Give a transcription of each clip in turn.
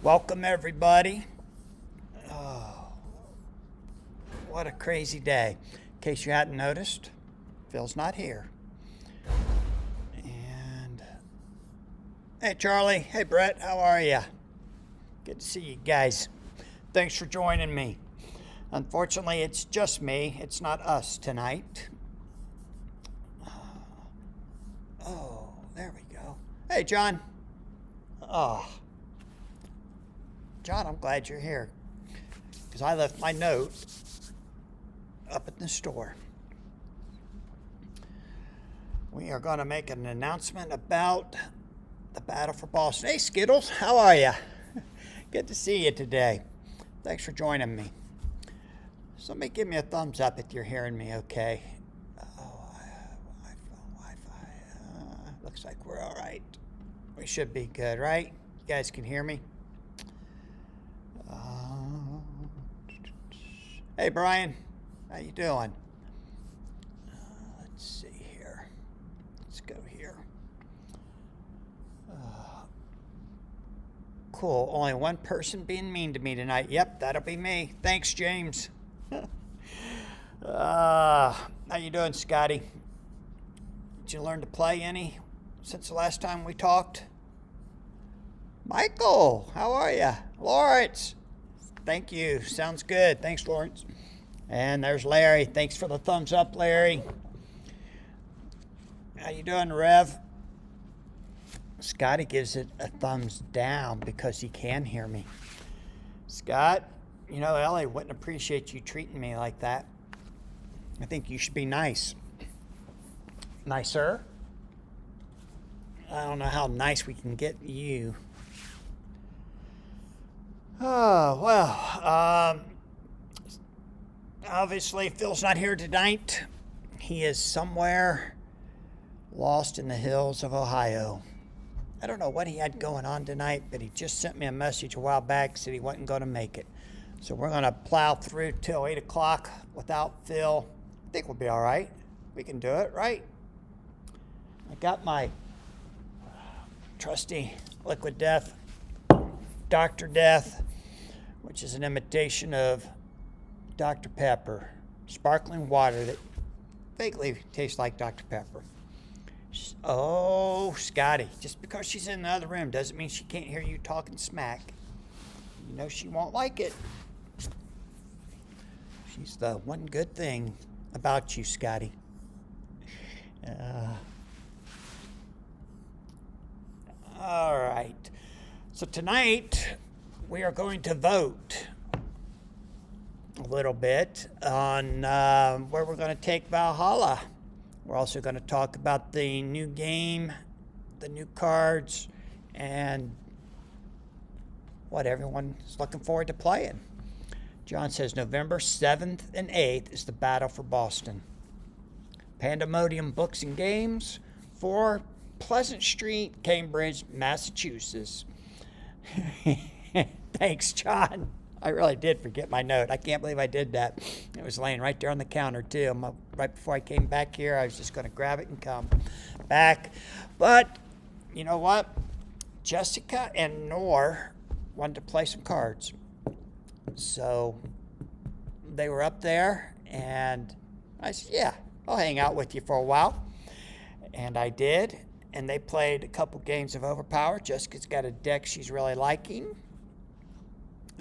Welcome, everybody. Oh, what a crazy day. In case you hadn't noticed, Phil's not here. And hey, Charlie. Hey, Brett. How are you? Good to see you guys. Thanks for joining me. Unfortunately, it's just me. It's not us tonight. Oh, there we go. Hey, John. Oh, John, I'm glad you're here because I left my note up at the store. We are going to make an announcement about the Battle for Boston. Hey, Skittles, how are you? Good to see you today. Thanks for joining me. Somebody give me a thumbs up if you're hearing me okay. Wi-Fi. Looks like we're all right. We should be good, right? You guys can hear me? Hey, Brian. How you doing? Let's see here. Let's go here. Cool. Only one person being mean to me tonight. Yep, that'll be me. Thanks, James. How you doing, Scotty? Did you learn to play any since the last time we talked? Michael, how are you? Lawrence, thank you. Sounds good. Thanks, Lawrence. And there's Larry. Thanks for the thumbs up, Larry. How you doing, Rev? Scotty gives it a thumbs down because he can hear me. Scott, you know, Ellie wouldn't appreciate you treating me like that. I think you should be nice. Nicer? I don't know how nice we can get you. Oh, well, obviously Phil's not here tonight. He is somewhere lost in the hills of Ohio. I don't know what he had going on tonight, but he just sent me a message a while back, said he wasn't going to make it. So we're going to plow through till 8 o'clock without Phil. I think we'll be all right. We can do it, right? I got my trusty Liquid Death, Dr. Death, which is an imitation of Dr. Pepper, sparkling water that vaguely tastes like Dr. Pepper. Oh, Scotty, just because she's in the other room doesn't mean she can't hear you talking smack. You know she won't like it. She's the one good thing about you, Scotty. All right. So tonight we are going to vote a little bit on where we're going to take Valhalla. We're also going to talk about the new game, the new cards, and what everyone's looking forward to playing. John says November 7th and 8th is the Battle for Boston. Pandemonium Books and Games, 4 Pleasant Street, Cambridge, Massachusetts. Thanks, John. I really did forget my note. I can't believe I did that. It was laying right there on the counter, too. Right before I came back here, I was just going to grab it and come back. But you know what? Jessica and Nor wanted to play some cards. So they were up there, and I said, yeah, I'll hang out with you for a while. And I did, and they played a couple games of Overpower. Jessica's got a deck she's really liking.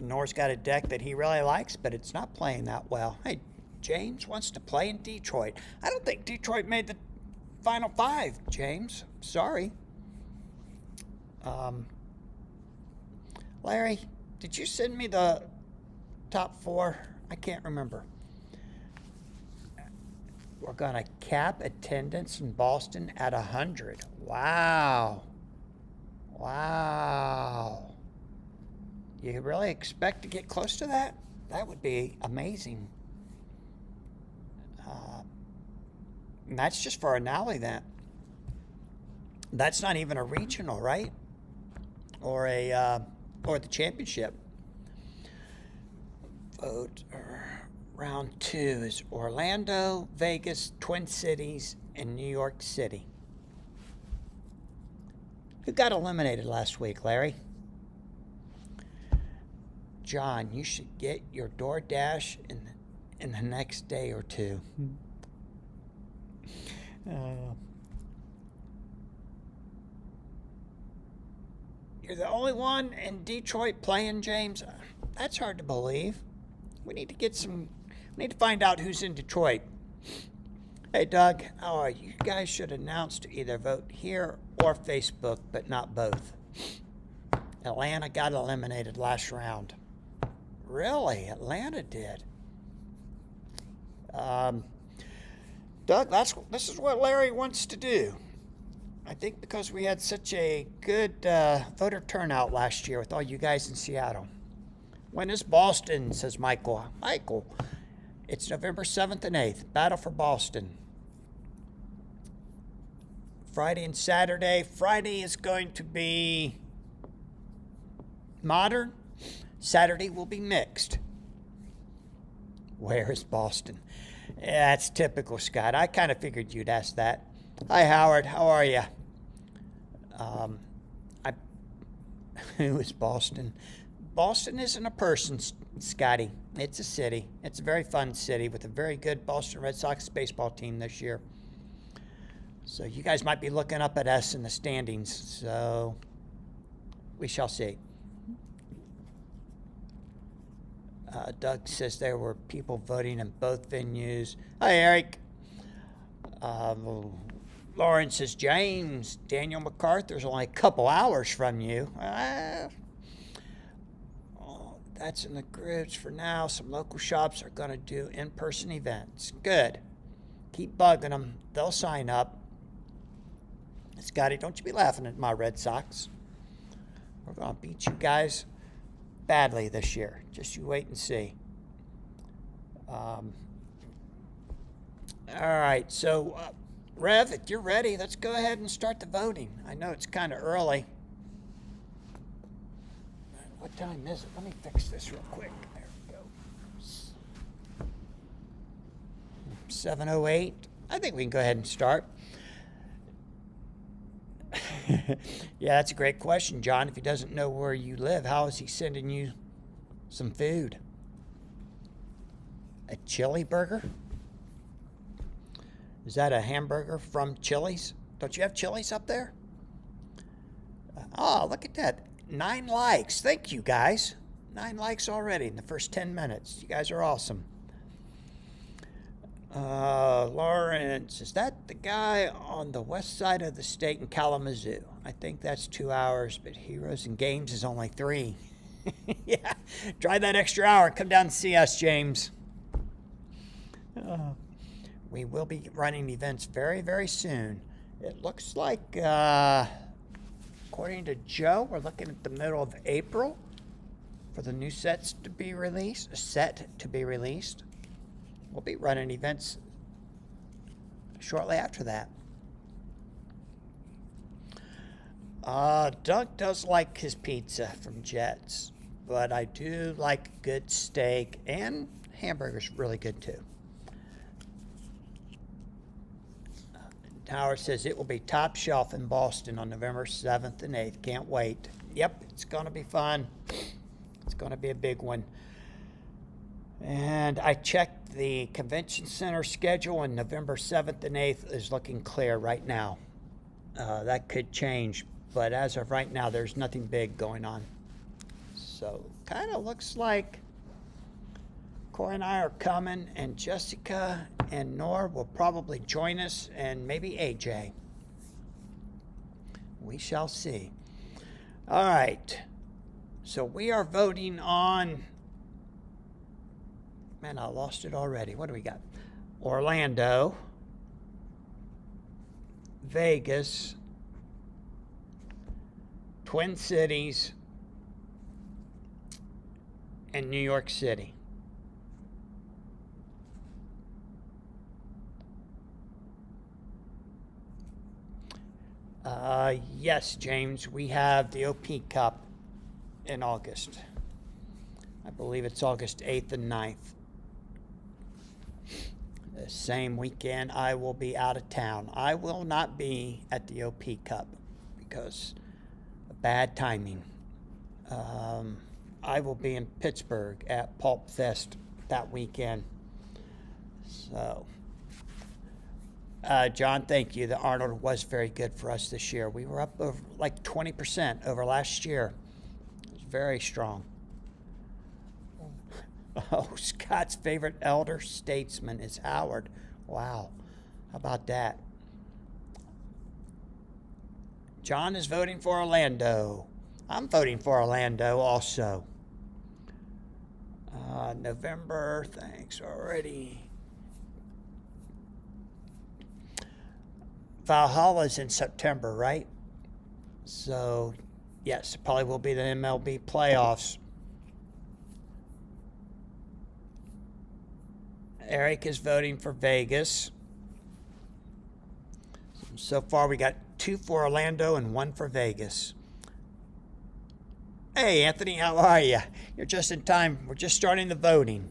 Nor's got a deck that he really likes, but it's not playing that well. Hey, James wants to play in Detroit. I don't think Detroit made the Final 5, James. Sorry. Larry, did you send me the top 4? I can't remember. We're going to cap attendance in Boston at 100. Wow. Wow. You really expect to get close to that? That would be amazing. And that's just for a NAL event. That's not even a regional, right? Or the championship. Vote round 2 is Orlando, Vegas, Twin Cities, and New York City. Who got eliminated last week, Larry? John, you should get your DoorDash in the next day or two. You're the only one in Detroit playing, James? That's hard to believe. We need to find out who's in Detroit. Hey, Doug, how are you? You guys should announce to either vote here or Facebook, but not both. Atlanta got eliminated last round. Really? Atlanta did. Doug, this is what Larry wants to do. I think because we had such a good voter turnout last year with all you guys in Seattle. When is Boston, says Michael. Michael, it's November 7th and 8th. Battle for Boston. Friday and Saturday. Friday is going to be modern. Saturday will be mixed. Where is Boston? Yeah, that's typical, Scott. I kind of figured you'd ask that. Hi, Howard. How are you? Who is Boston? Boston isn't a person, Scotty. It's a city. It's a very fun city with a very good Boston Red Sox baseball team this year. So you guys might be looking up at us in the standings. So we shall see. Doug says there were people voting in both venues. Hi, Eric. Lauren says, James, Daniel MacArthur's only a couple hours from you. That's in the groups for now. Some local shops are going to do in-person events. Good. Keep bugging them. They'll sign up. Scotty, don't you be laughing at my Red Sox. We're going to beat you guys badly this year. Just you wait and see. All right, so Rev, if you're ready, let's go ahead and start the voting. I know it's kind of early. What time is it? Let me fix this real quick. There we go. 7:08. I think we can go ahead and start. Yeah, that's a great question, John. If he doesn't know where you live, how is he sending you some food? A chili burger? Is that a hamburger from Chili's? Don't you have Chili's up there? Oh, look at that. 9 likes. Thank you, guys. 9 likes already in the first 10 minutes. You guys are awesome. Lawrence, is that the guy on the west side of the state in Kalamazoo? I think that's 2 hours, but Heroes and Games is only 3. Yeah, drive that extra hour and come down and see us, James. We will be running events very, very soon. It looks like, according to Joe, we're looking at the middle of April for the new sets to be released. We'll be running events shortly after that. Doug does like his pizza from Jets, but I do like good steak, and hamburgers really good too. Howard says it will be top shelf in Boston on November 7th and 8th. Can't wait. Yep, it's going to be fun. It's going to be a big one. And I checked the convention center schedule, and November 7th and 8th is looking clear right now. That could change, but as of right now, there's nothing big going on. So kind of looks like Corey and I are coming, and Jessica and Nor will probably join us, and maybe AJ. We shall see. All right. So we are voting on... Man, I lost it already. What do we got? Orlando, Vegas, Twin Cities, and New York City. Yes, James, we have the OP Cup in August. I believe it's August 8th and 9th. The same weekend, I will be out of town. I will not be at the OP Cup because of bad timing. I will be in Pittsburgh at Pulp Fest that weekend. So, John, thank you. The Arnold was very good for us this year. We were up over like 20% over last year. It was very strong. Oh, Scott's favorite elder statesman is Howard. Wow. How about that? John is voting for Orlando. I'm voting for Orlando also. November, thanks already. Valhalla's in September, right? So, yes, it probably will be the MLB playoffs. Eric is voting for Vegas. So far, we got 2 for Orlando and 1 for Vegas. Hey, Anthony, how are you? You're just in time. We're just starting the voting.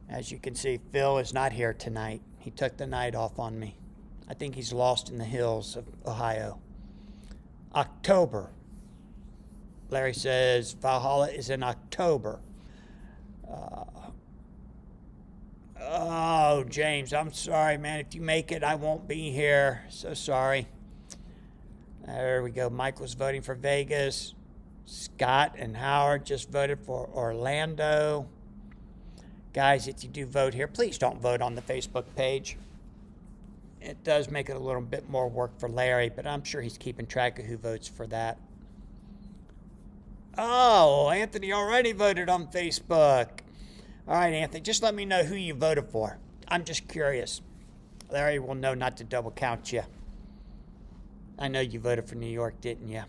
As you can see, Phil is not here tonight. He took the night off on me. I think he's lost in the hills of Ohio. October. Larry says Valhalla is in October. Oh, James, I'm sorry, man. If you make it, I won't be here. So sorry. There we go. Michael's voting for Vegas. Scott and Howard just voted for Orlando. Guys, if you do vote here, please don't vote on the Facebook page. It does make it a little bit more work for Larry, but I'm sure he's keeping track of who votes for that. Oh, Anthony already voted on Facebook. All right, Anthony, just let me know who you voted for. I'm just curious. Larry will know not to double count you. I know you voted for New York, didn't you?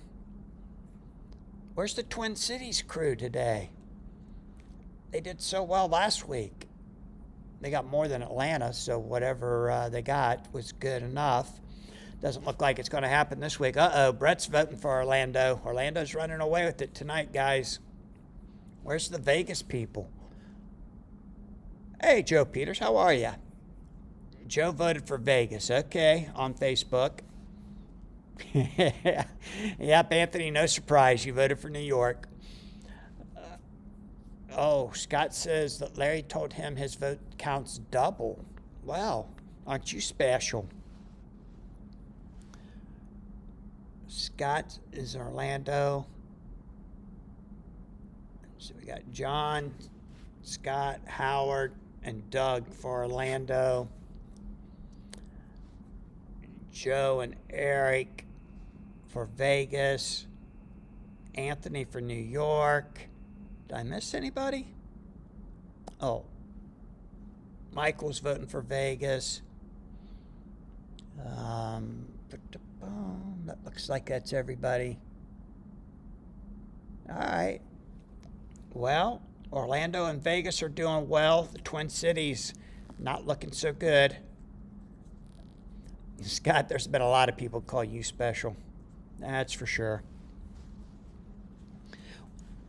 Where's the Twin Cities crew today? They did so well last week. They got more than Atlanta, so whatever they got was good enough. Doesn't look like it's going to happen this week. Uh-oh, Brett's voting for Orlando. Orlando's running away with it tonight, guys. Where's the Vegas people? Hey, Joe Peters, how are you? Joe voted for Vegas. Okay, on Facebook. Yep, Anthony, no surprise. You voted for New York. Oh, Scott says that Larry told him his vote counts double. Wow, aren't you special? Scott is Orlando. So we got John, Scott, Howard, and Doug for Orlando. Joe and Eric for Vegas. Anthony for New York. Did I miss anybody? Oh. Michael's voting for Vegas. That looks like that's everybody. All right. Well, Orlando and Vegas are doing well. The Twin Cities not looking so good. Scott, there's been a lot of people call you special. That's for sure.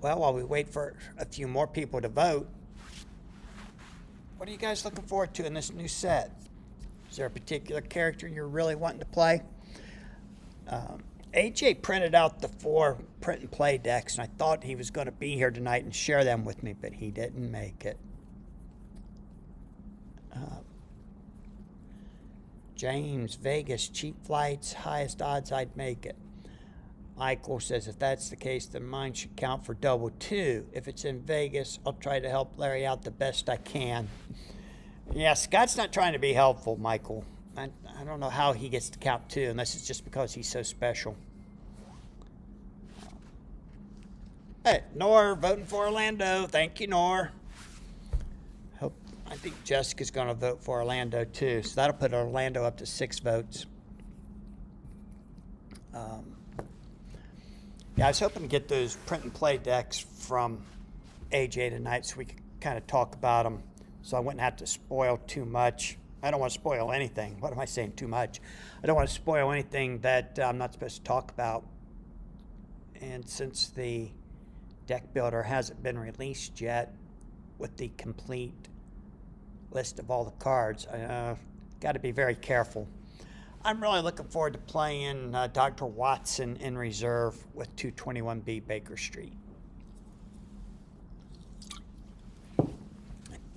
Well, while we wait for a few more people to vote, what are you guys looking forward to in this new set? Is there a particular character you're really wanting to play? AJ printed out the 4 print and play decks, and I thought he was going to be here tonight and share them with me, but he didn't make it. James, Vegas, cheap flights, highest odds I'd make it. Michael says if that's the case, then mine should count for double 2. If it's in Vegas, I'll try to help Larry out the best I can. Yeah, Scott's not trying to be helpful, Michael. I don't know how he gets to count 2 unless it's just because he's so special. Hey, Nor voting for Orlando. Thank you, Nor. I think Jessica's going to vote for Orlando too, so that'll put Orlando up to 6 votes. Yeah, I was hoping to get those print and play decks from AJ tonight so we could kind of talk about them, so I wouldn't have to spoil too much. I don't want to spoil anything. What am I saying, too much? I don't want to spoil anything that I'm not supposed to talk about. And since the deck builder hasn't been released yet with the complete list of all the cards, got to be very careful. I'm really looking forward to playing Dr. Watson in reserve with 221B Baker Street.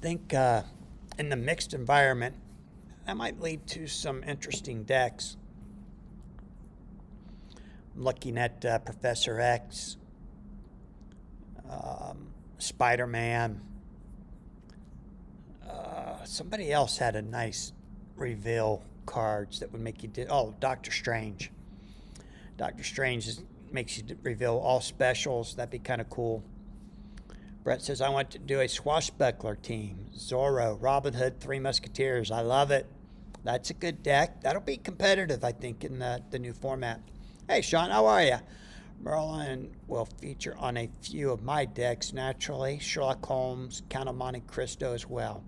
think in the mixed environment, that might lead to some interesting decks. I'm looking at Professor X, Spider-Man. Somebody else had a nice reveal cards that would make you Doctor Strange. Doctor Strange makes you reveal all specials. That'd be kind of cool. Brett says, I want to do a swashbuckler team. Zorro, Robin Hood, Three Musketeers. I love it. That's a good deck. That'll be competitive, I think, in the new format. Hey, Sean, how are you? Merlin will feature on a few of my decks, naturally. Sherlock Holmes, Count of Monte Cristo as well.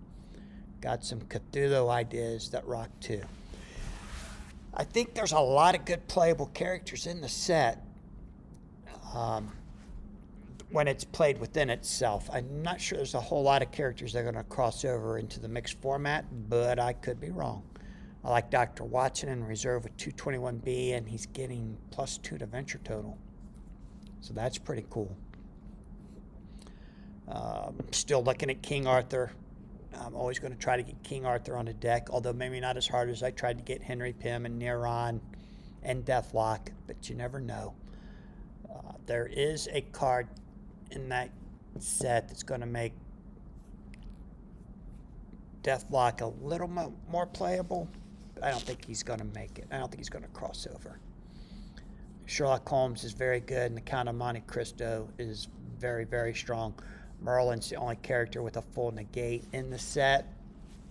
Got some Cthulhu ideas that rock too. I think there's a lot of good playable characters in the set when it's played within itself. I'm not sure there's a whole lot of characters that are going to cross over into the mixed format, but I could be wrong. I like Dr. Watson in reserve with 221B, and he's getting +2 to venture total. So that's pretty cool. Still looking at King Arthur. I'm always going to try to get King Arthur on the deck, although maybe not as hard as I tried to get Henry Pym and Neron and Deathlock, but you never know. There is a card in that set that's going to make Deathlock a little more playable, but I don't think he's going to make it. I don't think he's going to cross over. Sherlock Holmes is very good, and the Count of Monte Cristo is very, very strong. Merlin's the only character with a full negate in the set.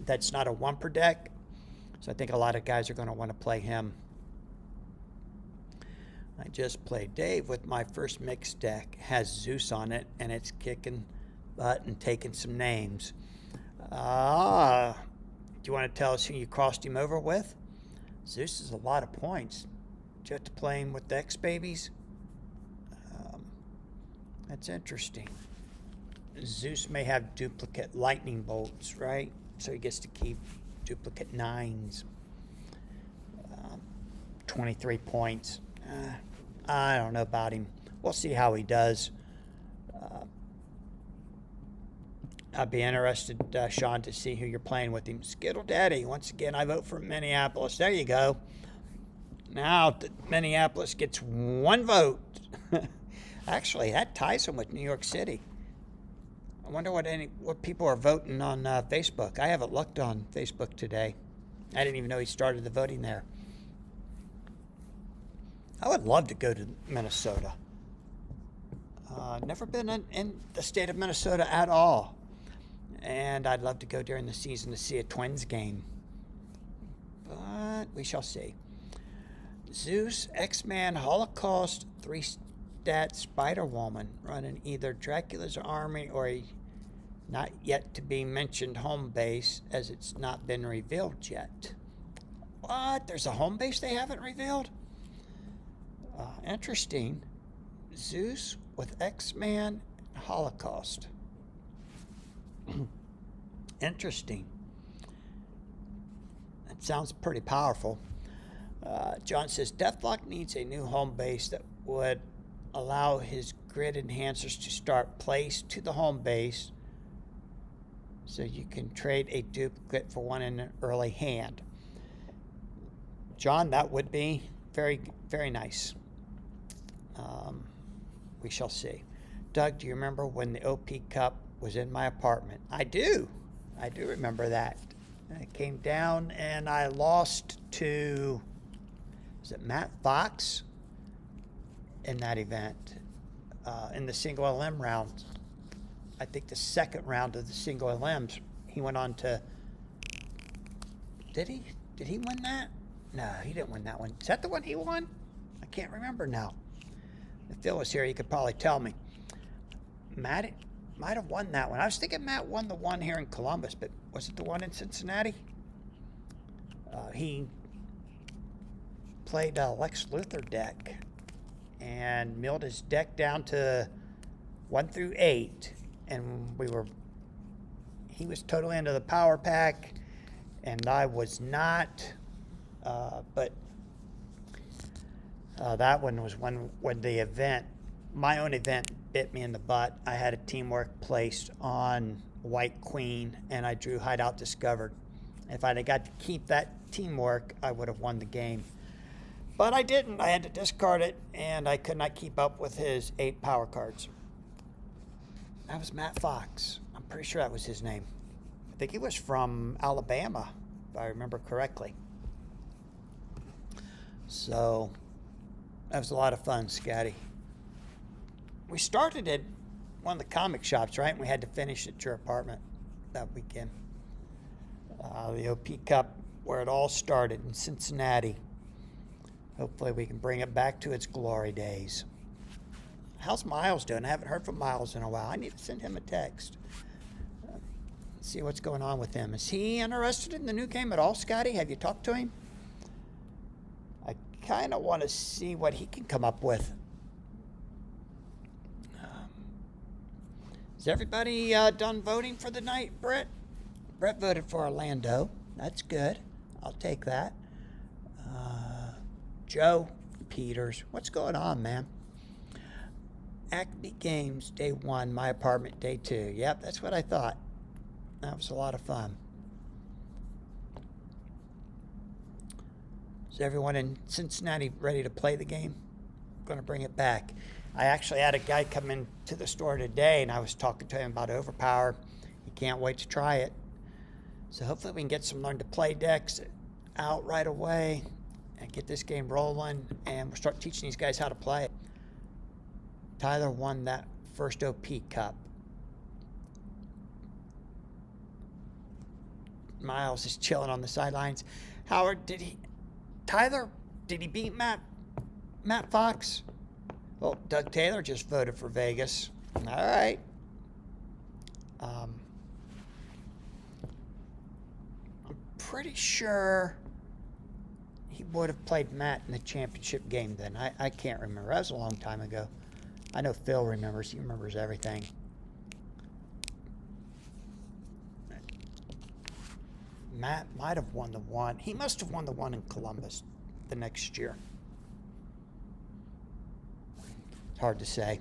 That's not a 1 per deck, so I think a lot of guys are going to want to play him. I just played Dave with my first mixed deck. It has Zeus on it, and it's kicking butt and taking some names. Do you want to tell us who you crossed him over with? Zeus is a lot of points. Did you have to play him with the X-Babies? That's interesting. Zeus may have duplicate lightning bolts, right? So he gets to keep duplicate 9s. 23 points. I don't know about him. We'll see how he does. I'd be interested, Sean, to see who you're playing with him. Skittle Daddy, once again, I vote for Minneapolis. There you go. Now Minneapolis gets 1 vote. Actually, that ties him with New York City. I wonder what people are voting on Facebook. I haven't looked on Facebook today. I didn't even know he started the voting there. I would love to go to Minnesota. Never been in the state of Minnesota at all. And I'd love to go during the season to see a Twins game. But we shall see. Zeus, X-Man, Holocaust, 3-stat Spider-Woman, running either Dracula's army or a not yet to be mentioned home base, as it's not been revealed yet. What? There's a home base they haven't revealed? Interesting. Zeus with X-Man and Holocaust. Interesting. That sounds pretty powerful. John says, Deathlock needs a new home base that would allow his grid enhancers to start placed to the home base so you can trade a duplicate for one in an early hand. John, that would be very, very nice. We shall see. Doug, do you remember when the OP Cup was in my apartment? I do. I do remember that. I came down and I lost to, was it Matt Fox in that event? In the single LM round. I think the second round of the single LMs, he went on to, did he? Did he win that? No, he didn't win that one. Is that the one he won? I can't remember now. If Phil was here, he could probably tell me. Matt might have won that one. I was thinking Matt won the one here in Columbus, but was it the one in Cincinnati? He played a Lex Luthor deck and milled his deck down to 1 through 8, and he was totally into the power pack, and I was not. But that one was when the event, my own event, bit me in the butt. I had a teamwork placed on White Queen, and I drew Hideout Discovered. If I'd have got to keep that teamwork, I would have won the game. But I didn't. I had to discard it, and I could not keep up with his 8 power cards. That was Matt Fox. I'm pretty sure that was his name. I think he was from Alabama, if I remember correctly. So that was a lot of fun, Scotty. We started at one of the comic shops, right? And we had to finish at your apartment that weekend. The OP Cup, where it all started in Cincinnati. Hopefully we can bring it back to its glory days. How's Miles doing? I haven't heard from Miles in a while. I need to send him a text. See what's going on with him. Is he interested in the new game at all, Scotty? Have you talked to him? I kind of want to see what he can come up with. Is everybody done voting for the night, Brett? Brett voted for Orlando. That's good. I'll take that. Joe Peters. What's going on, man? Acme Games, day 1. My apartment, day 2. Yep, that's what I thought. That was a lot of fun. Is everyone in Cincinnati ready to play the game? I'm going to bring it back. I actually had a guy come into the store today, and I was talking to him about Overpower. He can't wait to try it. So hopefully we can get some learn to play decks out right away and get this game rolling, and we'll start teaching these guys how to play it. Tyler won that first OP Cup. Miles is chilling on the sidelines. Howard, Tyler, did he beat Matt Fox? Well, Doug Taylor just voted for Vegas. All right. I'm pretty sure he would have played Matt in the championship game then. I can't remember. That was a long time ago. I know Phil remembers. He remembers everything. Matt might have won the one. He must have won the one in Columbus the next year. It's hard to say.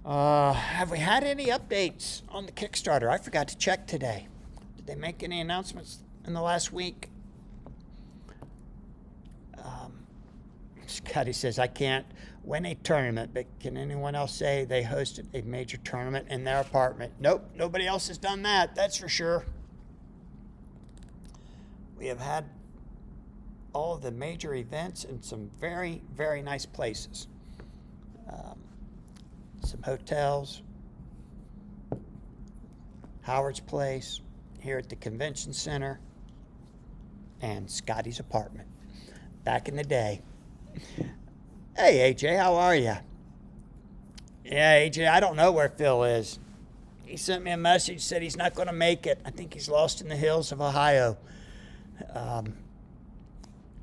Have we had any updates on the Kickstarter? I forgot to check today. Did they make any announcements in the last week? Scotty says, I can't win a tournament, but can anyone else say they hosted a major tournament in their apartment? Nope, nobody else has done that, that's for sure. We have had all of the major events in some very, very nice places. Some hotels, Howard's Place, here at the Convention Center, and Scotty's apartment. Back in the day. Hey, AJ, how are you? Yeah, AJ, I don't know where Phil is. He sent me a message, said he's not going to make it. I think he's lost in the hills of Ohio.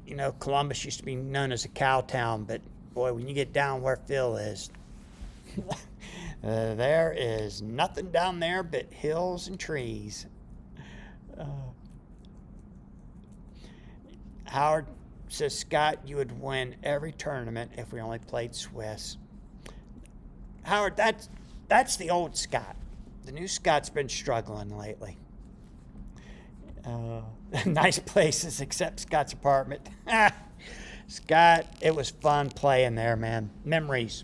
You know, Columbus used to be known as a cow town, but boy, when you get down where Phil is, there is nothing down there but hills and trees. Howard says, Scott, you would win every tournament if we only played Swiss. Howard, that's the old Scott. The new Scott's been struggling lately. Nice places except Scott's apartment. Scott, it was fun playing there, man. Memories.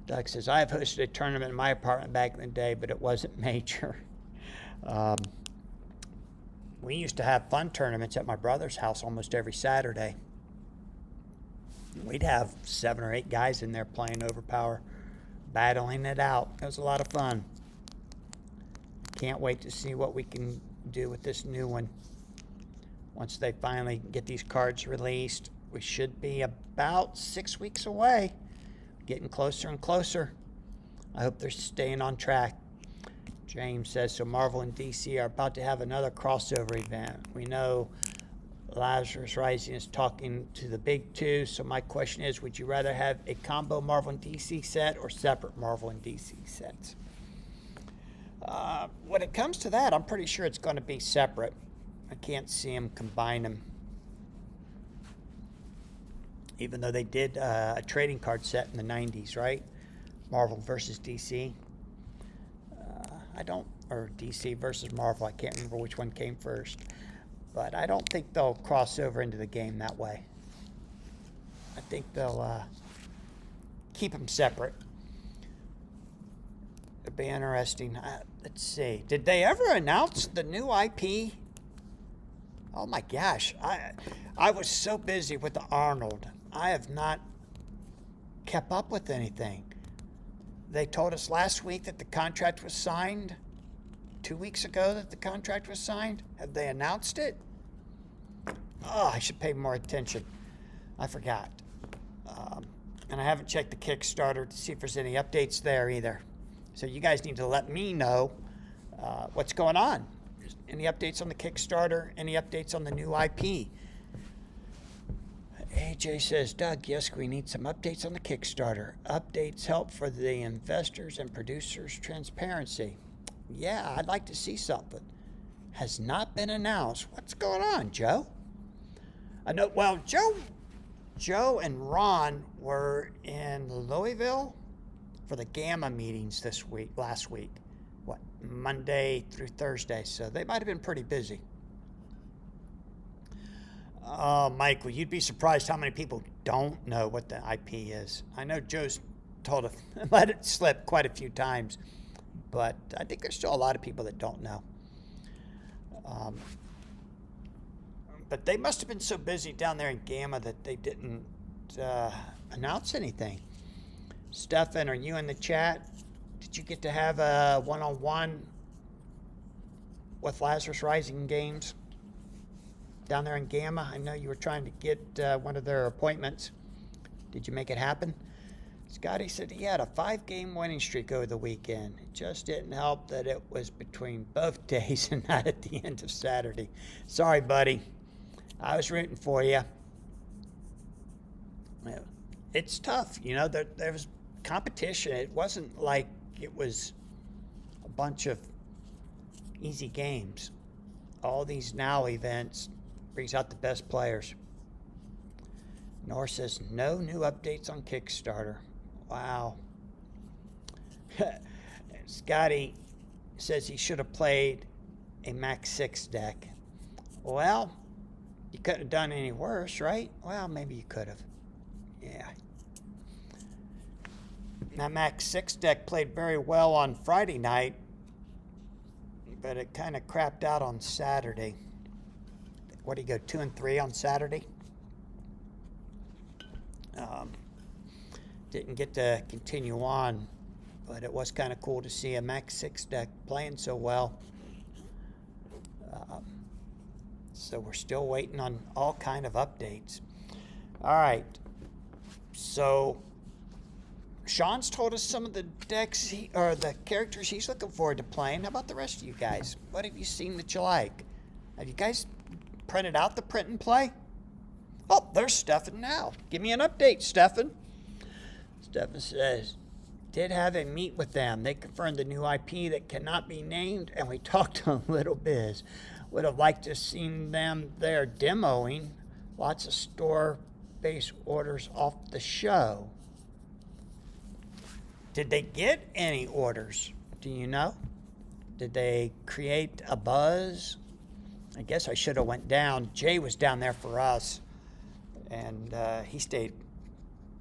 Doug says, I have hosted a tournament in my apartment back in the day, but it wasn't major. We used to have fun tournaments at my brother's house almost every Saturday. We'd have 7 or 8 guys in there playing Overpower, battling it out. It was a lot of fun. Can't wait to see what we can do with this new one. Once they finally get these cards released, we should be about 6 weeks away. Getting closer and closer. I hope they're staying on track. James says, so Marvel and DC are about to have another crossover event. We know Lazarus Rising is talking to the big two, so my question is, would you rather have a combo Marvel and DC set or separate Marvel and DC sets? When it comes to that, I'm pretty sure it's going to be separate. I can't see them combine them. Even though they did a trading card set in the 90s, right? Marvel versus DC. I don't, or DC versus Marvel. I can't remember which one came first. But I don't think they'll cross over into the game that way. I think they'll keep them separate. It'd be interesting. Let's see. Did they ever announce the new IP? Oh my gosh. I was so busy with the Arnold. I have not kept up with anything. They told us last week that the contract was signed. 2 weeks ago that the contract was signed. Have they announced it? Oh, I should pay more attention. I forgot. And I haven't checked the Kickstarter to see if there's any updates there either. So you guys need to let me know what's going on. Any updates on the Kickstarter? Any updates on the new IP? AJ says, Doug, yes, we need some updates on the Kickstarter. Updates help for the investors and producers' transparency. Yeah, I'd like to see something. Has not been announced. What's going on, Joe? I know. Well, Joe and Ron were in Louisville for the Gamma meetings last week. What, Monday through Thursday? So they might have been pretty busy. Michael, you'd be surprised how many people don't know what the IP is. I know Joe's told let it slip quite a few times, but I think there's still a lot of people that don't know. But they must have been so busy down there in Gamma that they didn't announce anything. Stefan, are you in the chat? Did you get to have a one-on-one with Lazarus Rising Games down there in Gamma? I know you were trying to get one of their appointments. Did you make it happen? Scotty said he had a 5-game winning streak over the weekend. It just didn't help that it was between both days and not at the end of Saturday. Sorry, buddy. I was rooting for you. It's tough. You know, there was competition. It wasn't like it was a bunch of easy games. All these now events brings out the best players. Nor says no new updates on Kickstarter. Wow. Scotty says he should have played a Max 6 deck. Well, you couldn't have done any worse, right? Well, maybe you could have. Yeah. That Max 6 deck played very well on Friday night, but it kind of crapped out on Saturday. What do you go, 2-3 on Saturday? Didn't get to continue on, but it was kind of cool to see a Max 6 deck playing so well. So we're still waiting on all kind of updates. All right. So Sean's told us some of the decks or the characters he's looking forward to playing. How about the rest of you guys? What have you seen that you like? Have you guys printed out the print and play? Oh, there's Stefan now. Give me an update, Stefan. Stefan says, did have a meet with them. They confirmed the new IP that cannot be named, and we talked a little biz. Would have liked to have seen them there demoing. Lots of store-based orders off the show. Did they get any orders? Do you know? Did they create a buzz? I guess I should have went down. Jay was down there for us, and he stayed.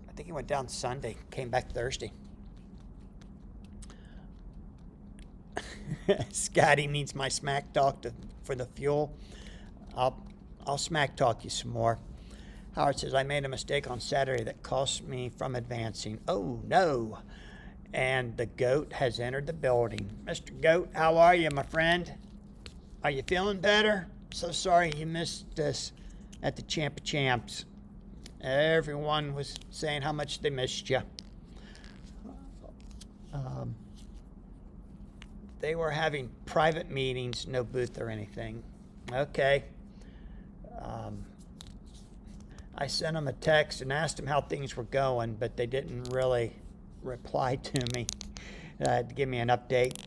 I think he went down Sunday, came back Thursday. Scotty needs my smack talk for the fuel. I'll smack talk you some more. Howard says, I made a mistake on Saturday that cost me from advancing. Oh, no. And the GOAT has entered the building. Mr. GOAT, how are you, my friend? Are you feeling better? So sorry you missed us at the Champ of Champs. Everyone was saying how much they missed you. They were having private meetings, no booth or anything. Okay. I sent them a text and asked them how things were going, but they didn't really reply to me to give me an update.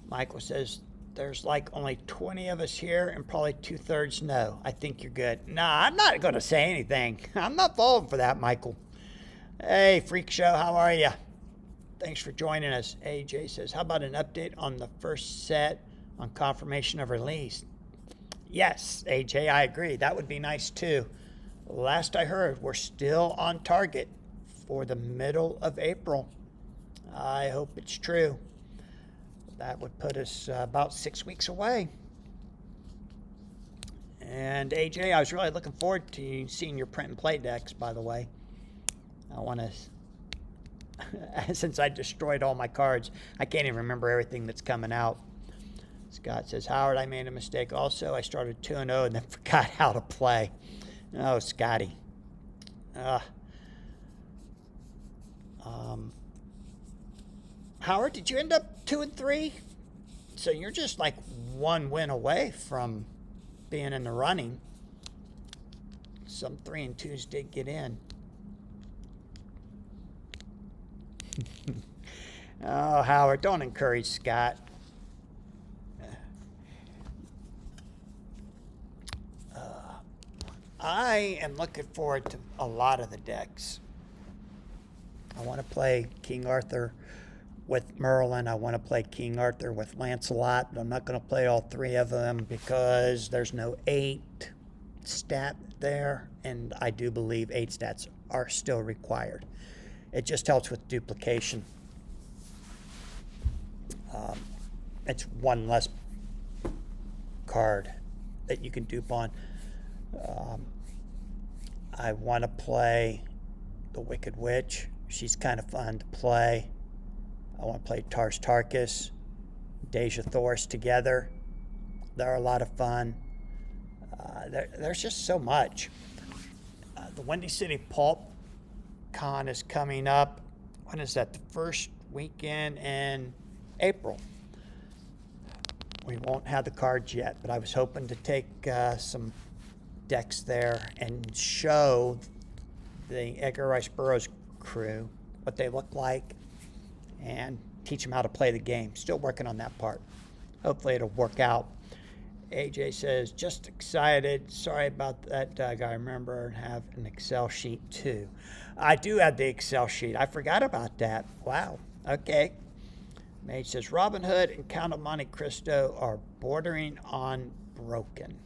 Michael says, there's like only 20 of us here and probably 2/3 no. I think you're good. Nah, I'm not going to say anything. I'm not falling for that, Michael. Hey, Freak Show, how are you? thanks for joining us. AJ says, how about an update on the first set on confirmation of release? Yes, AJ, I agree. That would be nice too. Last I heard, we're still on target for the middle of April. I hope it's true. That would put us about 6 weeks away. And AJ, I was really looking forward to seeing your print and play decks, by the way. I want to, since I destroyed all my cards, I can't even remember everything that's coming out. Scott says, Howard, I made a mistake also. I started 2-0 and then forgot how to play. Oh, Scotty. Howard, did you end up 2-3? So you're just like one win away from being in the running. Some 3-2s did get in. Oh, Howard, don't encourage Scott. I am looking forward to a lot of the decks. I want to play King Arthur with Merlin. I want to play King Arthur with Lancelot, but I'm not going to play all three of them because there's no 8 stat there, and I do believe 8 stats are still required. It just helps with duplication. It's one less card that you can dupe on. I want to play the Wicked Witch. She's kind of fun to play. I want to play Tars Tarkas, Deja Thoris together. They're a lot of fun. There's just so much. The Windy City Pulp Con is coming up. When is that? The first weekend in April. We won't have the cards yet, but I was hoping to take some decks there and show the Edgar Rice Burroughs crew what they look like and teach them how to play the game. Still working on that part. Hopefully it'll work out. AJ says, just excited. Sorry about that, Doug. I remember and have an Excel sheet too. I do have the Excel sheet. I forgot about that. Wow. Okay. Mage says, Robin Hood and Count of Monte Cristo are bordering on broken.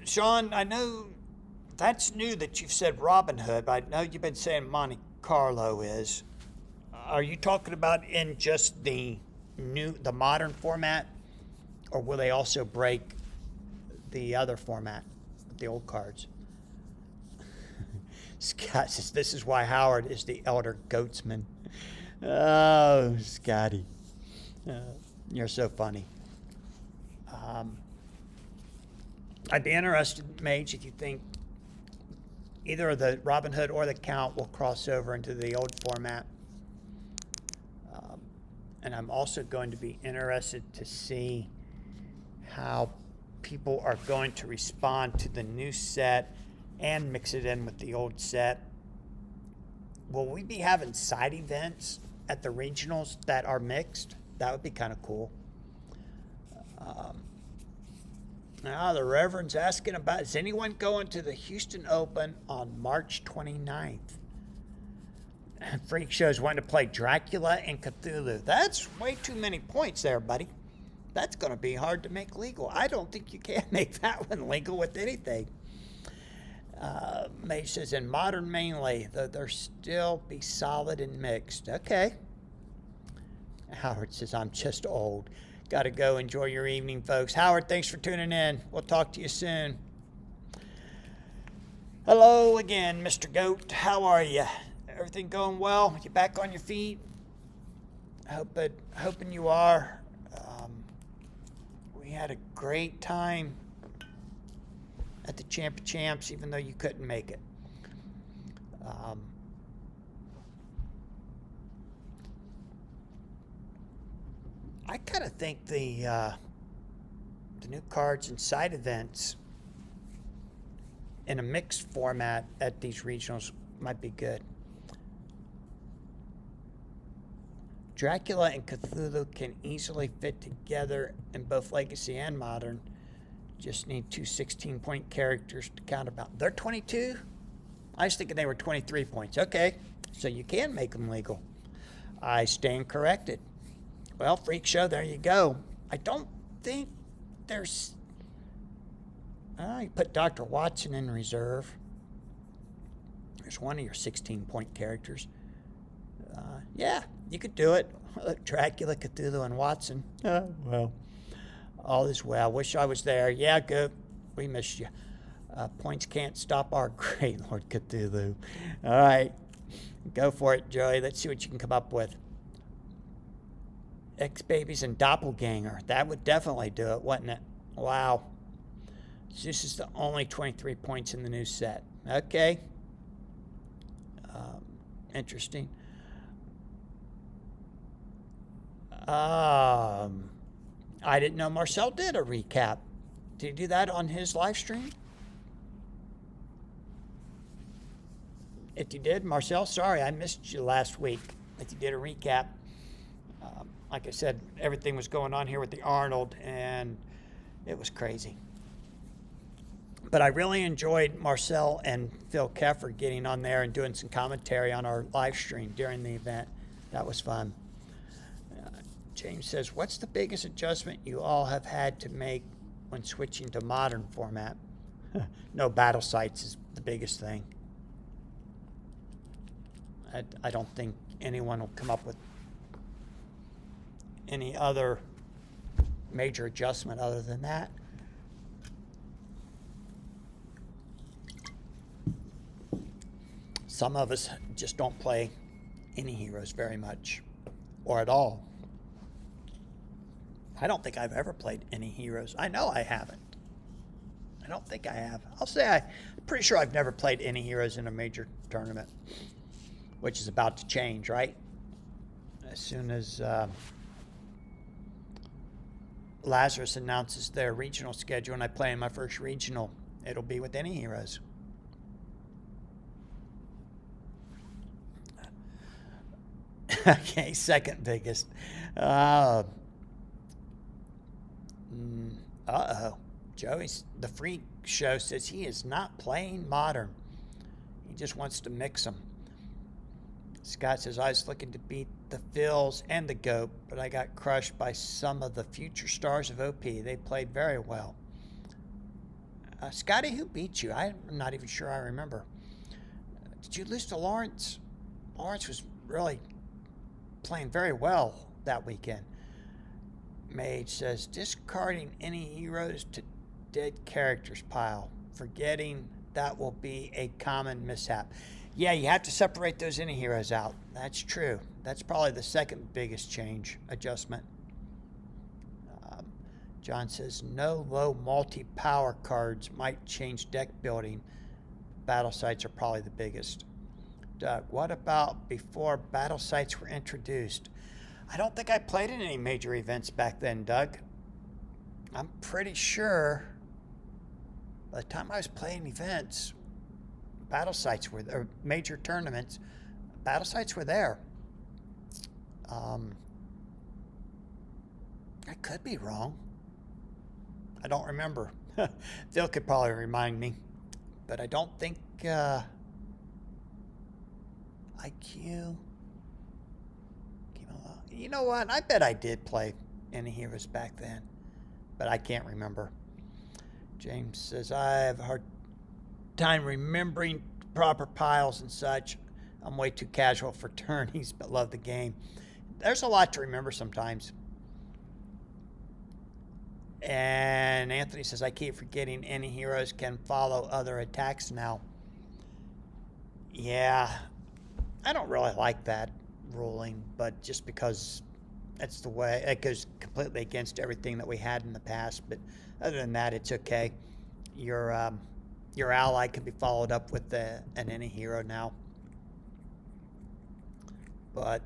Sean, I know that's new that you've said Robin Hood, but I know you've been saying Monte Carlo is. Are you talking about in just the modern format, or will they also break the other format, the old cards? Scott says, this is why Howard is the elder goatsman. Oh, Scotty. You're so funny. I'd be interested, Mage, if you think either the Robin Hood or the Count will cross over into the old format. And I'm also going to be interested to see how people are going to respond to the new set and mix it in with the old set. Will we be having side events at the regionals that are mixed? That would be kind of cool. Now the Reverend's asking about, is anyone going to the Houston Open on March 29th? Freak Show's wanting to play Dracula and Cthulhu. That's way too many points there, buddy. That's going to be hard to make legal. I don't think you can make that one legal with anything. Mage says, in modern mainly, though they'll still be solid and mixed. Okay. Howard says, I'm just old. Got to go. Enjoy your evening, folks. Howard, thanks for tuning in. We'll talk to you soon. Hello again, Mr. Goat. How are you? Everything going well? You back on your feet? Hoping you are. We had a great time at the Champ of Champs, even though you couldn't make it. I kind of think the new cards and side events in a mixed format at these regionals might be good. Dracula and Cthulhu can easily fit together in both Legacy and Modern. Just need two 16-point characters to count about. They're 22? I was thinking they were 23 points. Okay, so you can make them legal. I stand corrected. Well, freak show, there you go. I don't think there's... you put Dr. Watson in reserve. There's one of your 16-point characters. Yeah, you could do it. Dracula, Cthulhu, and Watson. Well, all is well. Wish I was there. Yeah, good. We missed you. Points can't stop our great Lord Cthulhu. All right. Go for it, Joey. Let's see what you can come up with. X-Babies and Doppelganger. That would definitely do it, wouldn't it? Wow. This is the only 23 points in the new set. Okay. Interesting. I didn't know Marcel did a recap. Did he do that on his live stream? If you did, Marcel, sorry, I missed you last week. If you did a recap, like I said, everything was going on here with the Arnold, and it was crazy. But I really enjoyed Marcel and Phil Keffer getting on there and doing some commentary on our live stream during the event. That was fun. James says, what's the biggest adjustment you all have had to make when switching to modern format? No, battle sites is the biggest thing. I don't think anyone will come up with any other major adjustment other than that. Some of us just don't play any heroes very much, or at all. I don't think I've ever played any heroes. I know I haven't. I don't think I have. I'll say I'm pretty sure I've never played any heroes in a major tournament, which is about to change, right? As soon as Lazarus announces their regional schedule and I play in my first regional, it'll be with any heroes. Okay, second biggest. Uh-oh. Joey's the freak show says he is not playing modern. He just wants to mix them. Scott says, I was looking to beat the Phils and the GOAT, but I got crushed by some of the future stars of OP. They played very well. Scotty, who beat you? I'm not even sure I remember. Did you lose to Lawrence? Lawrence was really playing very well that weekend. Mage says, discarding any heroes to dead characters pile. Forgetting that will be a common mishap. Yeah, you have to separate those any heroes out. That's true. That's probably the second biggest change, adjustment. John says, no low multi-power cards might change deck building. Battle sites are probably the biggest. Doug, what about before battle sites were introduced? I don't think I played in any major events back then, Doug. I'm pretty sure by the time I was playing events, battle sites were there, major tournaments, battle sites were there. I could be wrong. I don't remember. Phil could probably remind me, but I don't think IQ. You know what? I bet I did play any heroes back then, but I can't remember. James says, I have a hard time remembering proper piles and such. I'm way too casual for tourneys, but love the game. There's a lot to remember sometimes. And Anthony says, I keep forgetting any heroes can follow other attacks now. Yeah, I don't really like that ruling, but just because that's the way it goes completely against everything that we had in the past. But other than that, it's okay. Your ally can be followed up with an any hero now, but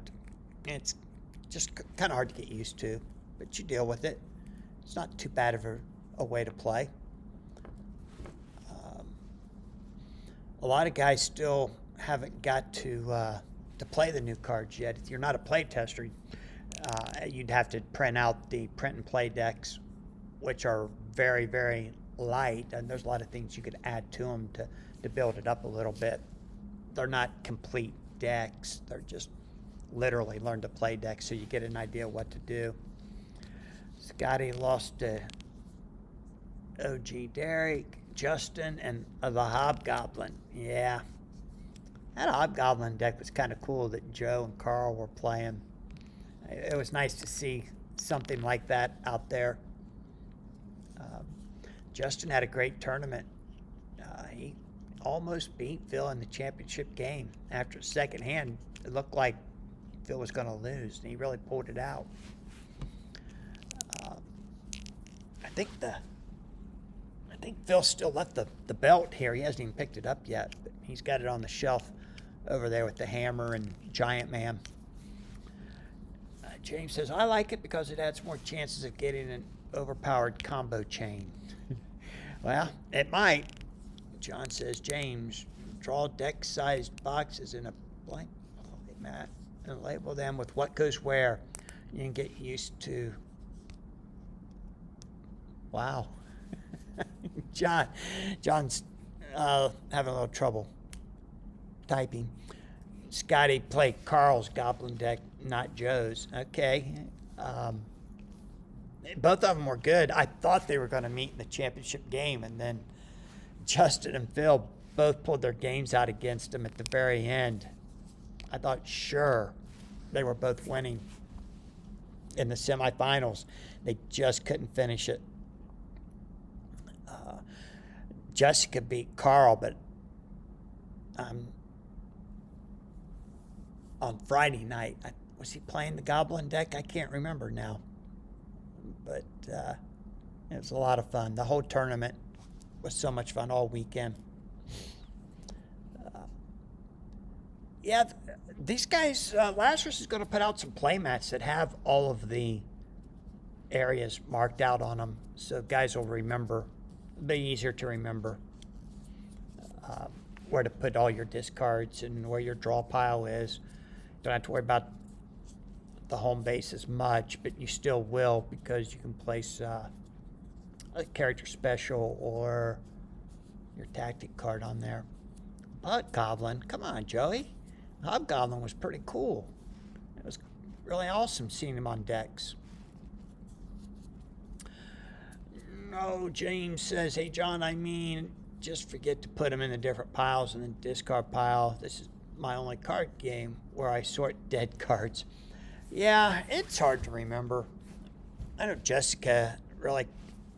it's just kind of hard to get used to. But you deal with it. It's not too bad of a way to play. A lot of guys still haven't got to play the new cards yet. If you're not a play tester, you'd have to print out the print and play decks, which are very, very light, and there's a lot of things you could add to them to build it up a little bit. they're not complete decks. They're just literally learn to play decks, so you get an idea what to do. Scotty lost to OG Derek, Justin, and the Hobgoblin. Yeah. That Hobgoblin deck was kind of cool that Joe and Carl were playing. It was nice to see something like that out there. Justin had a great tournament. He almost beat Phil in the championship game. After the second hand, it looked like Phil was going to lose, and he really pulled it out. I think Phil still left the belt here. He hasn't even picked it up yet, but he's got it on the shelf over there with the hammer and Giant Man. James says, I like it because it adds more chances of getting an overpowered combo chain. Well, it might. John says, James, draw deck-sized boxes in a blank mat and label them with what goes where. You can get used to. Wow. John's having a little trouble typing. Scotty played Carl's Goblin deck, not Joe's. Okay. Both of them were good. I thought they were going to meet in the championship game, and then Justin and Phil both pulled their games out against them at the very end. I thought, sure, they were both winning in the semifinals. They just couldn't finish it. Jessica beat Carl, but on Friday night, was he playing the Goblin deck? I can't remember now. But it was a lot of fun. The whole tournament was so much fun all weekend. These guys, Lazarus is going to put out some play mats that have all of the areas marked out on them, so guys will remember. It'll be easier to remember where to put all your discards and where your draw pile is. Don't have to worry about the home base as much, but you still will, because you can place a character special or your tactic card on there. But Goblin, come on, Joey. Hobgoblin was pretty cool. It was really awesome seeing him on decks. No, James says, hey, John, just forget to put them in the different piles in the discard pile. This is my only card game where I sort dead cards. Yeah, it's hard to remember. I know Jessica, really,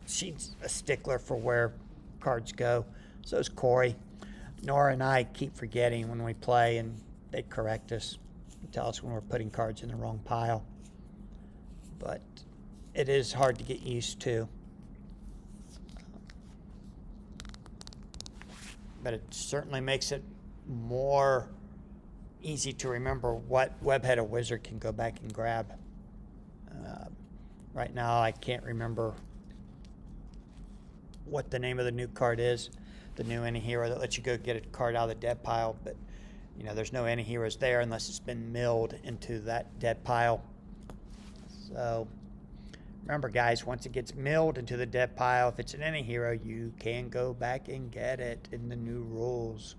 she's a stickler for where cards go. So is Corey. Nora and I keep forgetting when we play, and they correct us, tell us when we're putting cards in the wrong pile. But it is hard to get used to. But it certainly makes it more easy to remember what webhead a wizard can go back and grab. Right now, I can't remember what the name of the new card is, the new Any-Hero that lets you go get a card out of the dead pile, but there's no Any-Heroes there unless it's been milled into that dead pile. So remember, guys, once it gets milled into the dead pile, if it's an Any-Hero, you can go back and get it in the new rules.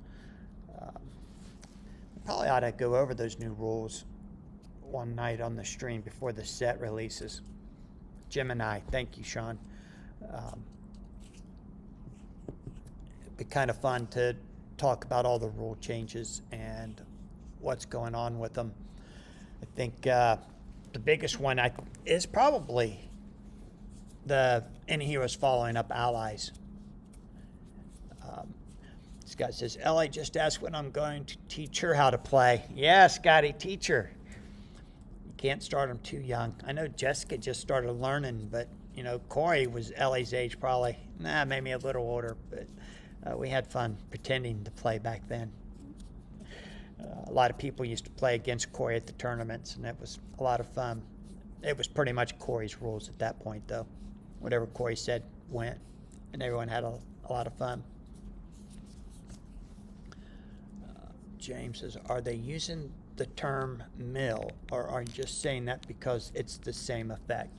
Probably ought to go over those new rules one night on the stream before the set releases. Gemini, thank you, Sean. It'd be kind of fun to talk about all the rule changes and what's going on with them. I think the biggest one is probably the Any-Heroes following up allies. Scott says, Ellie just asked when I'm going to teach her how to play. Yeah, Scotty, teach her. You can't start them too young. I know Jessica just started learning, but, Corey was Ellie's age probably. Maybe a little older, but we had fun pretending to play back then. A lot of people used to play against Corey at the tournaments, and it was a lot of fun. It was pretty much Corey's rules at that point, though. Whatever Corey said went, and everyone had a lot of fun. James says, are they using the term mill, or are you just saying that because it's the same effect?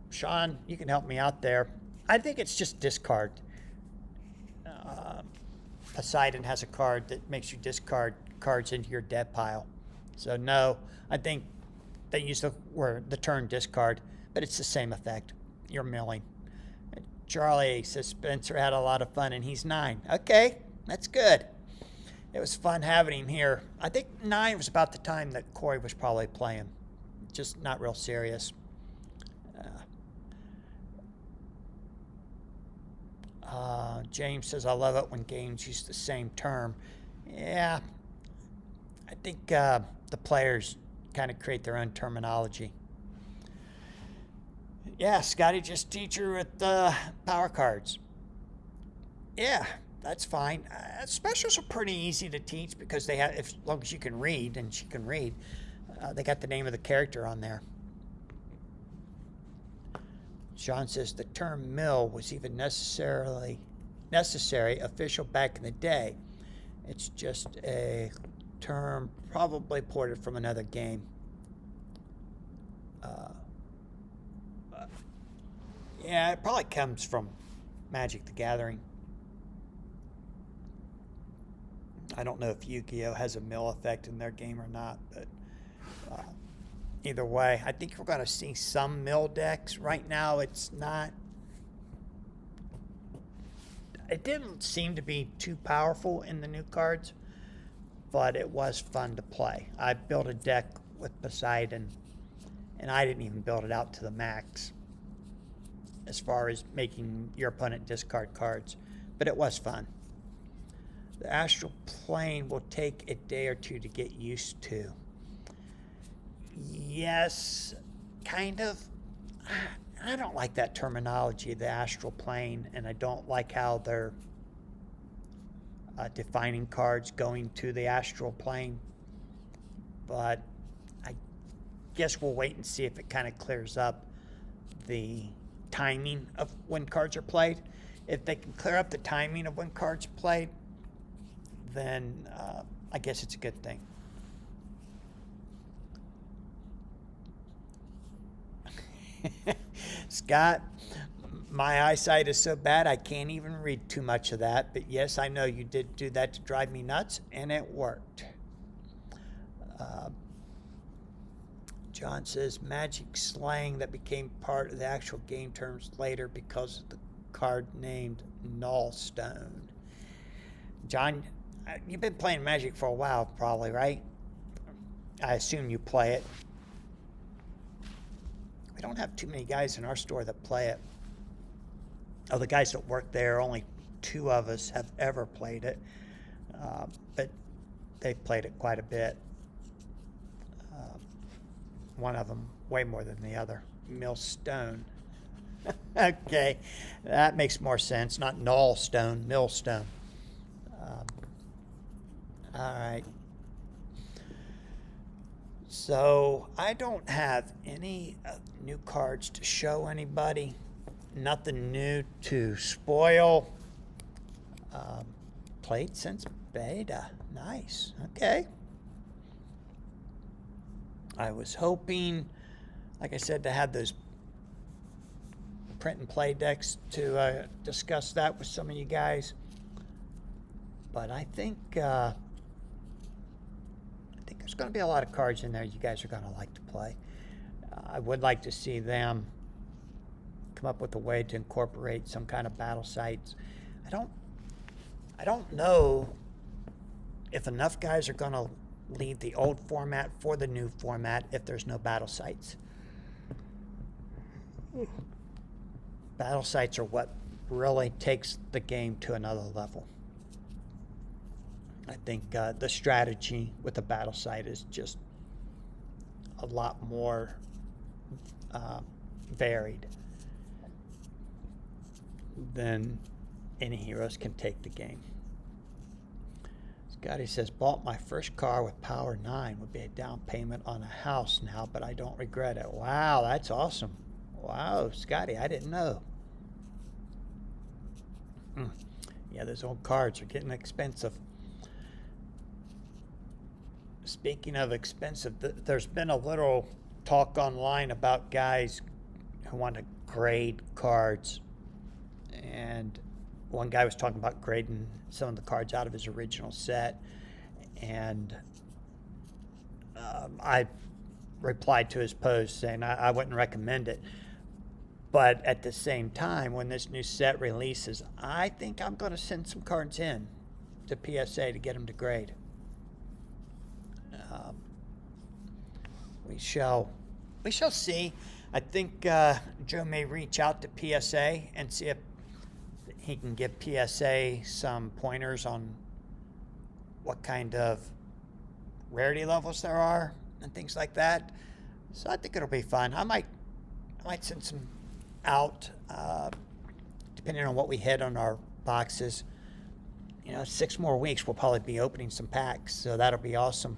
Sean, you can help me out there. I think it's just discard. Poseidon has a card that makes you discard cards into your dead pile. So no, I think they use the term discard, but it's the same effect. You're milling. Charlie says Spencer had a lot of fun and he's 9. Okay, that's good. It was fun having him here. I think 9 was about the time that Corey was probably playing. Just not real serious. James says, I love it when games use the same term. Yeah, I think the players kind of create their own terminology. Yeah, Scotty, just teacher with power cards. Yeah, that's fine. Specials are pretty easy to teach because they have, as long as you can read, and she can read, they got the name of the character on there. Sean says the term mill was even necessary official back in the day. It's just a term probably ported from another game. Yeah, it probably comes from Magic the Gathering. I don't know if Yu-Gi-Oh has a mill effect in their game or not, but either way, I think we're going to see some mill decks. Right now, it's not. It didn't seem to be too powerful in the new cards, but it was fun to play. I built a deck with Poseidon, and I didn't even build it out to the max as far as making your opponent discard cards, but it was fun. The astral plane will take a day or two to get used to. Yes, kind of. I don't like that terminology, the astral plane, and I don't like how they're defining cards going to the astral plane. But I guess we'll wait and see if it kind of clears up the timing of when cards are played. If they can clear up the timing of when cards are played, then I guess it's a good thing. Scott, my eyesight is so bad I can't even read too much of that. But yes, I know you did do that to drive me nuts, and it worked. John says Magic slang that became part of the actual game terms later because of the card named Nullstone. John, you've been playing Magic for a while probably, right? I assume you play it. We don't have too many guys in our store that play it. Of the guys that work there, only 2 of us have ever played it. But they've played it quite a bit. One of them way more than the other. Millstone. Okay, that makes more sense. Not Nullstone, Millstone. All right. So I don't have any new cards to show anybody. Nothing new to spoil. Played since beta. Nice. Okay. I was hoping, like I said, to have those print and play decks to discuss that with some of you guys. But I think there's going to be a lot of cards in there you guys are going to like to play. I would like to see them come up with a way to incorporate some kind of battle sites. I don't know if enough guys are going to leave the old format for the new format if there's no battle sites. Battle sites are what really takes the game to another level. I think the strategy with the battle site is just a lot more varied than any heroes can take the game. Scotty says, bought my first car with Power 9. Would be a down payment on a house now, but I don't regret it. Wow, that's awesome. Wow, Scotty, I didn't know. Yeah, those old cards are getting expensive. Speaking of expensive, there's been a little talk online about guys who want to grade cards. And one guy was talking about grading some of the cards out of his original set, and I replied to his post saying I wouldn't recommend it. But at the same time, when this new set releases, I think I'm going to send some cards in to PSA to get them to grade. We shall see. I think Joe may reach out to PSA and see if he can give PSA some pointers on what kind of rarity levels there are and things like that. So I think it'll be fun. I might send some out, depending on what we hit on our boxes. 6 more weeks we'll probably be opening some packs, so that'll be awesome.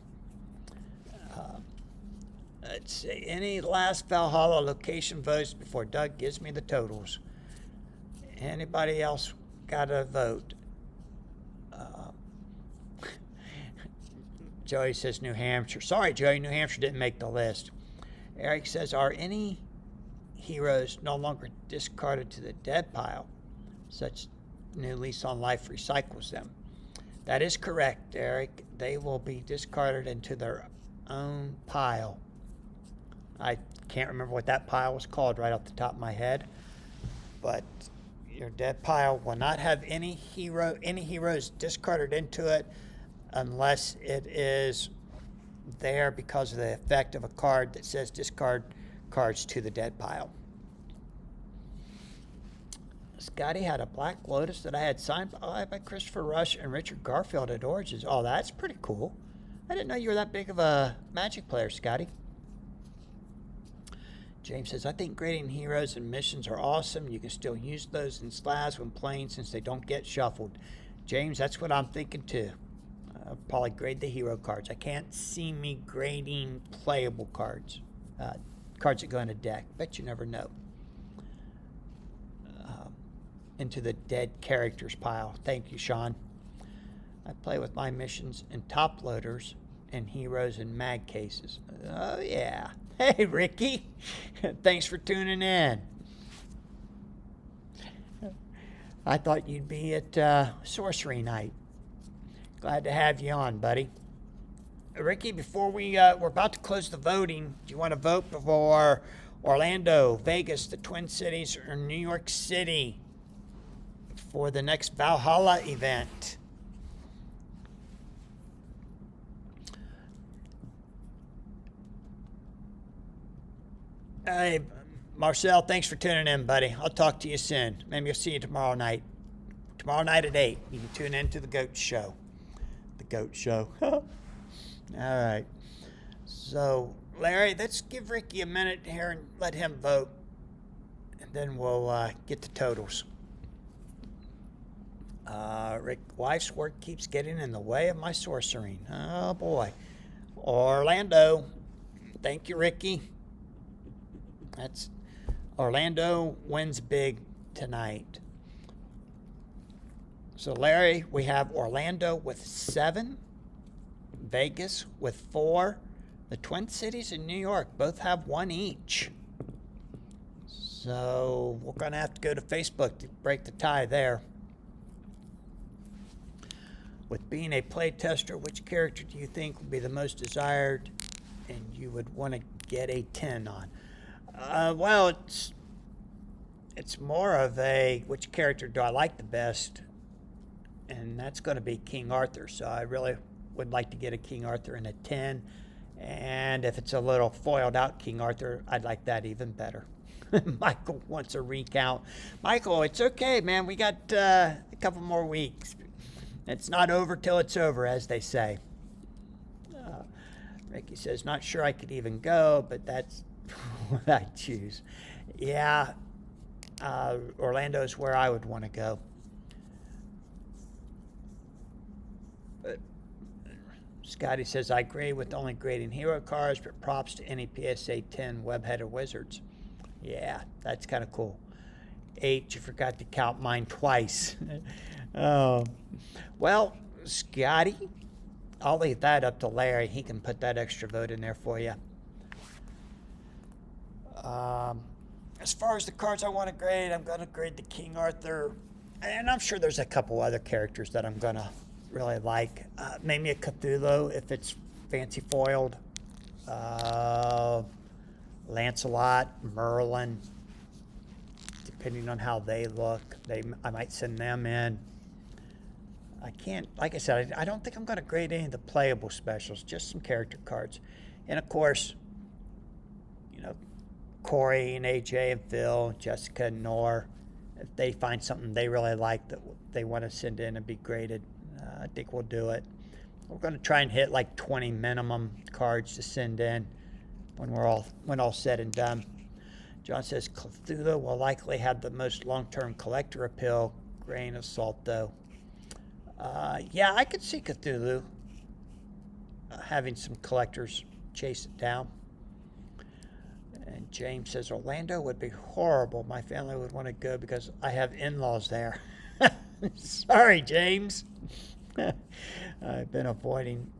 Let's see, any last Valhalla location votes before Doug gives me the totals? Anybody else got a vote? Joey says New Hampshire. Sorry, Joey, New Hampshire didn't make the list. Eric says, are any heroes no longer discarded to the dead pile? Such New Lease on Life recycles them. That is correct, Eric. They will be discarded into their own pile. I can't remember what that pile was called right off the top of my head, but your dead pile will not have any heroes discarded into it unless it is there because of the effect of a card that says discard cards to the dead pile. Scotty had a Black Lotus that I had signed by Christopher Rush and Richard Garfield at Origins. Oh, that's pretty cool. I didn't know you were that big of a Magic player, Scotty. James says, I think grading heroes and missions are awesome. You can still use those in slabs when playing since they don't get shuffled. James, that's what I'm thinking too. I'll probably grade the hero cards. I can't see me grading playable cards. Cards that go in a deck. Bet you never know. Into the dead characters pile. Thank you, Sean. I play with my missions in top loaders and heroes in mag cases. Oh, yeah. Hey, Ricky. Thanks for tuning in. I thought you'd be at Sorcery Night. Glad to have you on, buddy. Ricky, before we're about to close the voting, do you want to vote for Orlando, Vegas, the Twin Cities, or New York City for the next Valhalla event? Hey, Marcel, thanks for tuning in, buddy. I'll talk to you soon. Maybe I'll see you tomorrow night. Tomorrow night at 8. You can tune in to the Goat Show. The Goat Show. All right. So, Larry, let's give Ricky a minute here and let him vote. And then we'll get the totals. Rick, wife's work keeps getting in the way of my sorcering. Oh, boy. Orlando. Thank you, Ricky. That's Orlando wins big tonight. So, Larry, we have Orlando with 7, Vegas with 4, the Twin Cities and New York both have 1 each. So, we're going to have to go to Facebook to break the tie there. With being a play tester, which character do you think would be the most desired and you would want to get a 10 on? Well, it's more of a which character do I like the best, and that's going to be King Arthur. So I really would like to get a King Arthur in a 10, and if it's a little foiled out King Arthur, I'd like that even better. Michael wants a recount. Michael, it's okay, man. We got a couple more weeks. It's not over till it's over, as they say. Ricky says, not sure I could even go, but that's what I choose. Yeah, Orlando's where I would want to go. But Scotty says, I agree with only grading hero cards, but props to any PSA 10 web-headed wizards. Yeah, that's kind of cool. 8, you forgot to count mine twice. Well, Scotty, I'll leave that up to Larry. He can put that extra vote in there for you. As far as the cards I want to grade, I'm going to grade the King Arthur And I'm sure there's a couple other characters that I'm going to really like. Maybe a Cthulhu if it's fancy foiled. Lancelot, Merlin, depending on how they look, I might send them in. I can't, like I said, I don't think I'm going to grade any of the playable specials, just some character cards. And of course, you know, Corey and AJ and Phil, Jessica and Nor, if they find something they really like that they want to send in and be graded, I think we'll do it. We're going to try and hit like 20 minimum cards to send in when all said and done. John says Cthulhu will likely have the most long-term collector appeal. Grain of salt, though. Yeah, I could see Cthulhu having some collectors chase it down. And James says Orlando would be horrible. My family would want to go because I have in-laws there. Sorry, James. I've been avoiding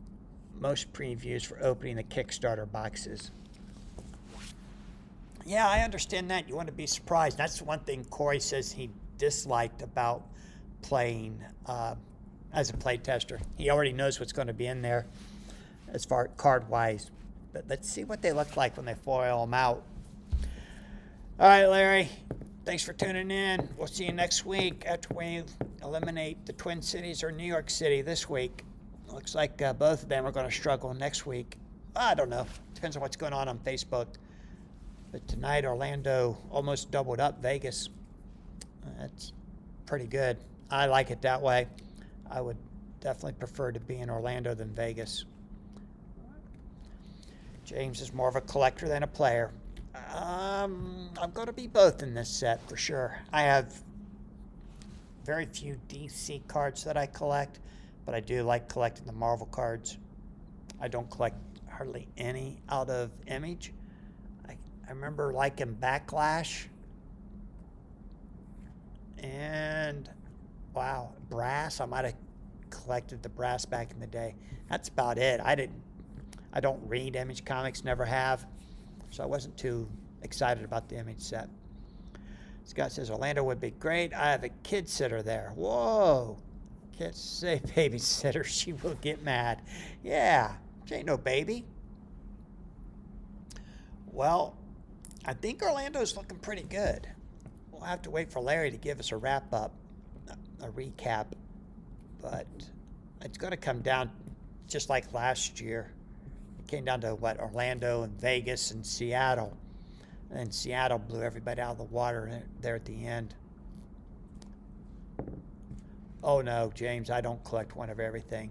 most previews for opening the Kickstarter boxes. Yeah, I understand that. You want to be surprised. That's one thing Corey says he disliked about playing as a playtester. He already knows what's going to be in there as far card-wise. But let's see what they look like when they foil them out. All right, Larry. Thanks for tuning in. We'll see you next week after we eliminate the Twin Cities or New York City this week. Looks like both of them are going to struggle next week. I don't know. Depends on what's going on Facebook. But tonight, Orlando almost doubled up Vegas. That's pretty good. I like it that way. I would definitely prefer to be in Orlando than Vegas. James is more of a collector than a player. I'm going to be both in this set for sure. I have very few DC cards that I collect, but I do like collecting the Marvel cards. I don't collect hardly any out of Image. I remember liking Backlash and, wow, Brass. I might have collected the Brass back in the day. That's about it. I don't read Image comics, never have, so I wasn't too excited about the Image set. Scott says Orlando would be great. I have a kid sitter there. Whoa. Can't say babysitter. She will get mad. Yeah, she ain't no baby. Well, I think Orlando's looking pretty good. We'll have to wait for Larry to give us a wrap-up, a recap. But it's going to come down just like last year. It came down to, Orlando and Vegas and Seattle. And Seattle blew everybody out of the water there at the end. Oh, no, James, I don't collect one of everything.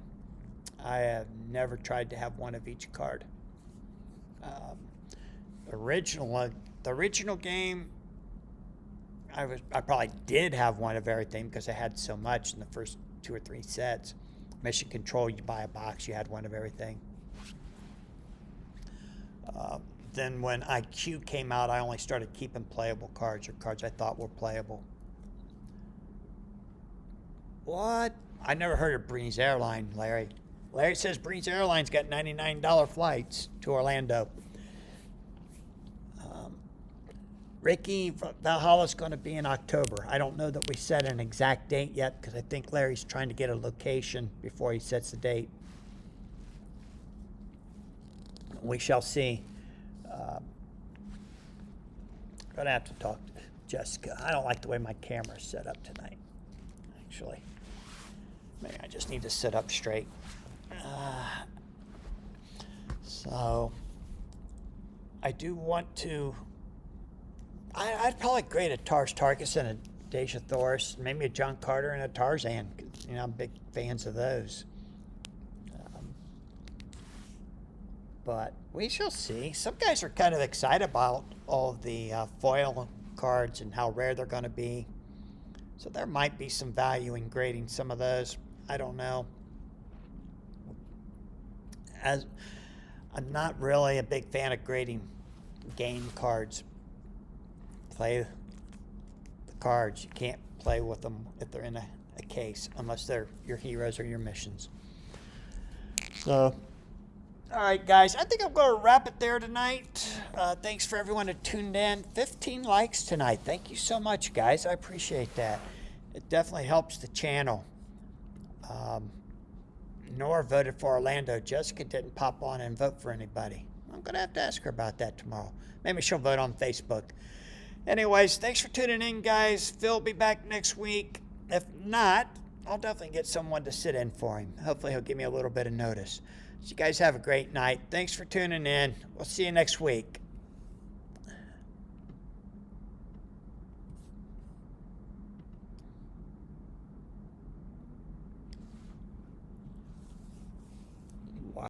I have never tried to have one of each card. The original game, I probably did have one of everything because I had so much in the first 2 or 3 sets. Mission Control, you buy a box, you had one of everything. Then when IQ came out, I only started keeping playable cards or cards I thought were playable. What? I never heard of Breeze Airline, Larry. Larry says Breeze Airline's got $99 flights to Orlando. Ricky, Valhalla's going to be in October. I don't know that we set an exact date yet because I think Larry's trying to get a location before he sets the date. We shall see. I'm going to have to talk to Jessica. I don't like the way my camera's set up tonight, actually. Maybe I just need to sit up straight. So, I do want to... I'd probably grade a Tars Tarkus and a Deja Thoris, maybe a John Carter and a Tarzan. You know, I'm big fans of those. But we shall see. Some guys are kind of excited about all of the foil cards and how rare they're going to be. So there might be some value in grading some of those. I don't know. As I'm not really a big fan of grading game cards. Play the cards. You can't play with them if they're in a case unless they're your heroes or your missions. So, all right, guys. I think I'm going to wrap it there tonight. Thanks for everyone who tuned in. 15 likes tonight. Thank you so much, guys. I appreciate that. It definitely helps the channel. Nora voted for Orlando. Jessica didn't pop on and vote for anybody. I'm going to have to ask her about that tomorrow. Maybe she'll vote on Facebook. Anyways, thanks for tuning in, guys. Phil will be back next week. If not, I'll definitely get someone to sit in for him. Hopefully he'll give me a little bit of notice. So you guys have a great night. Thanks for tuning in. We'll see you next week.